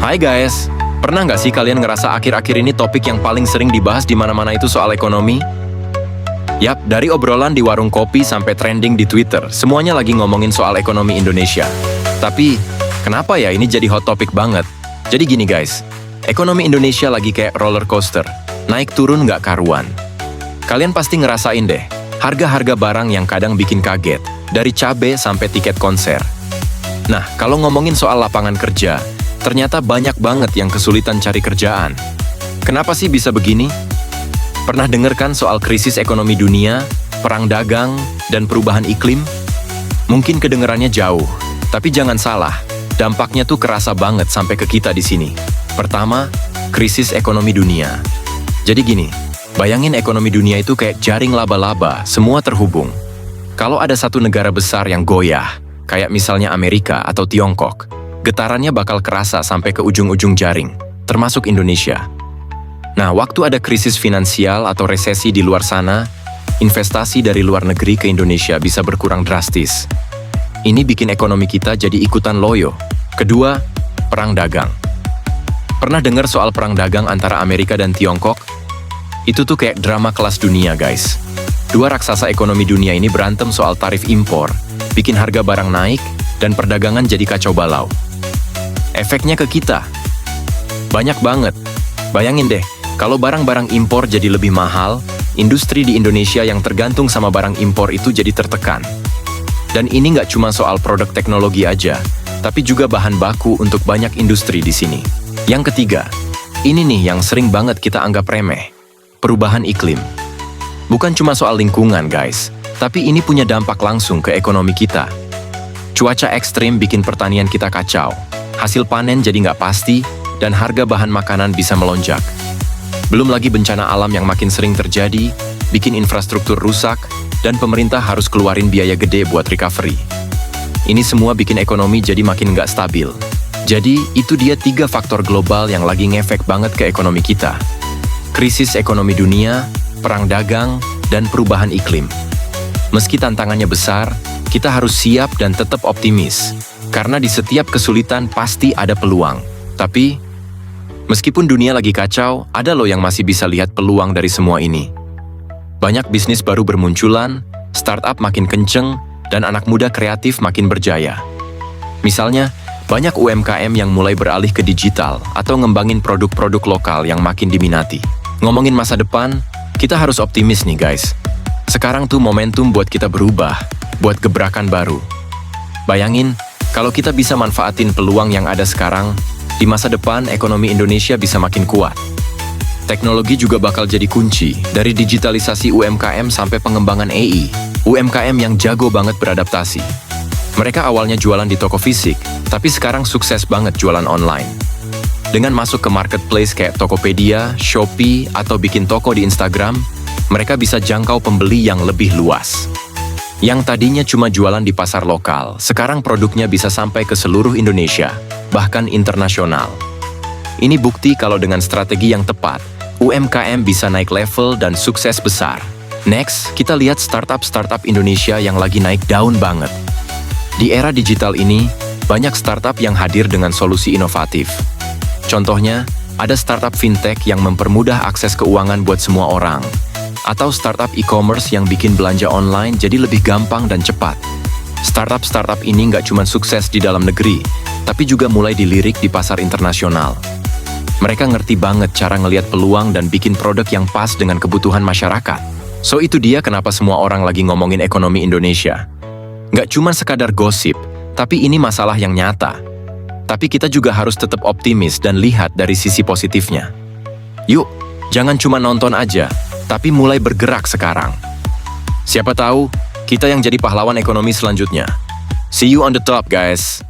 Hai guys, pernah nggak sih kalian ngerasa akhir-akhir ini topik yang paling sering dibahas di mana-mana itu soal ekonomi? Yap, dari obrolan di warung kopi sampai trending di Twitter, semuanya lagi ngomongin soal ekonomi Indonesia. Tapi, kenapa ya ini jadi hot topic banget? Jadi gini guys, ekonomi Indonesia lagi kayak roller coaster, naik turun nggak karuan. Kalian pasti ngerasain deh, harga-harga barang yang kadang bikin kaget, dari cabai sampai tiket konser. Nah, kalau ngomongin soal lapangan kerja, ternyata banyak banget yang kesulitan cari kerjaan. Kenapa sih bisa begini? Pernah dengar kan soal krisis ekonomi dunia, perang dagang, dan perubahan iklim? Mungkin kedengarannya jauh, tapi jangan salah, dampaknya tuh kerasa banget sampai ke kita di sini. Pertama, krisis ekonomi dunia. Jadi gini, bayangin ekonomi dunia itu kayak jaring laba-laba, semua terhubung. Kalau ada satu negara besar yang goyah, kayak misalnya Amerika atau Tiongkok, getarannya bakal kerasa sampai ke ujung-ujung jaring, termasuk Indonesia. Nah, waktu ada krisis finansial atau resesi di luar sana, investasi dari luar negeri ke Indonesia bisa berkurang drastis. Ini bikin ekonomi kita jadi ikutan loyo. Kedua, perang dagang. Pernah dengar soal perang dagang antara Amerika dan Tiongkok? Itu tuh kayak drama kelas dunia, guys. Dua raksasa ekonomi dunia ini berantem soal tarif impor, bikin harga barang naik, dan perdagangan jadi kacau balau. Efeknya ke kita banyak banget. Bayangin deh, kalau barang-barang impor jadi lebih mahal, industri di Indonesia yang tergantung sama barang impor itu jadi tertekan. Dan ini nggak cuma soal produk teknologi aja, tapi juga bahan baku untuk banyak industri di sini. Yang ketiga, ini nih yang sering banget kita anggap remeh, perubahan iklim. Bukan cuma soal lingkungan, guys, tapi ini punya dampak langsung ke ekonomi kita. Cuaca ekstrim bikin pertanian kita kacau, hasil panen jadi nggak pasti, dan harga bahan makanan bisa melonjak. Belum lagi bencana alam yang makin sering terjadi, bikin infrastruktur rusak, dan pemerintah harus keluarin biaya gede buat recovery. Ini semua bikin ekonomi jadi makin nggak stabil. Jadi, itu dia 3 faktor global yang lagi ngefek banget ke ekonomi kita. Krisis ekonomi dunia, perang dagang, dan perubahan iklim. Meski tantangannya besar, kita harus siap dan tetap optimis. Karena di setiap kesulitan pasti ada peluang. Tapi, meskipun dunia lagi kacau, ada loh yang masih bisa lihat peluang dari semua ini. Banyak bisnis baru bermunculan, startup makin kenceng, dan anak muda kreatif makin berjaya. Misalnya, banyak UMKM yang mulai beralih ke digital atau ngembangin produk-produk lokal yang makin diminati. Ngomongin masa depan, kita harus optimis nih guys. Sekarang tuh momentum buat kita berubah, buat gebrakan baru. Bayangin, kalau kita bisa manfaatin peluang yang ada sekarang, di masa depan ekonomi Indonesia bisa makin kuat. Teknologi juga bakal jadi kunci, dari digitalisasi UMKM sampai pengembangan AI. UMKM yang jago banget beradaptasi. Mereka awalnya jualan di toko fisik, tapi sekarang sukses banget jualan online. Dengan masuk ke marketplace kayak Tokopedia, Shopee, atau bikin toko di Instagram, mereka bisa jangkau pembeli yang lebih luas. Yang tadinya cuma jualan di pasar lokal, sekarang produknya bisa sampai ke seluruh Indonesia, bahkan internasional. Ini bukti kalau dengan strategi yang tepat, UMKM bisa naik level dan sukses besar. Next, kita lihat startup-startup Indonesia yang lagi naik daun banget. Di era digital ini, banyak startup yang hadir dengan solusi inovatif. Contohnya, ada startup fintech yang mempermudah akses keuangan buat semua orang. Atau startup e-commerce yang bikin belanja online jadi lebih gampang dan cepat. Startup-startup ini nggak cuma sukses di dalam negeri, tapi juga mulai dilirik di pasar internasional. Mereka ngerti banget cara ngelihat peluang dan bikin produk yang pas dengan kebutuhan masyarakat. So itu dia kenapa semua orang lagi ngomongin ekonomi Indonesia. Nggak cuma sekadar gosip, tapi ini masalah yang nyata. Tapi kita juga harus tetap optimis dan lihat dari sisi positifnya. Yuk, jangan cuma nonton aja, tapi mulai bergerak sekarang. Siapa tahu, kita yang jadi pahlawan ekonomi selanjutnya. See you on the top, guys!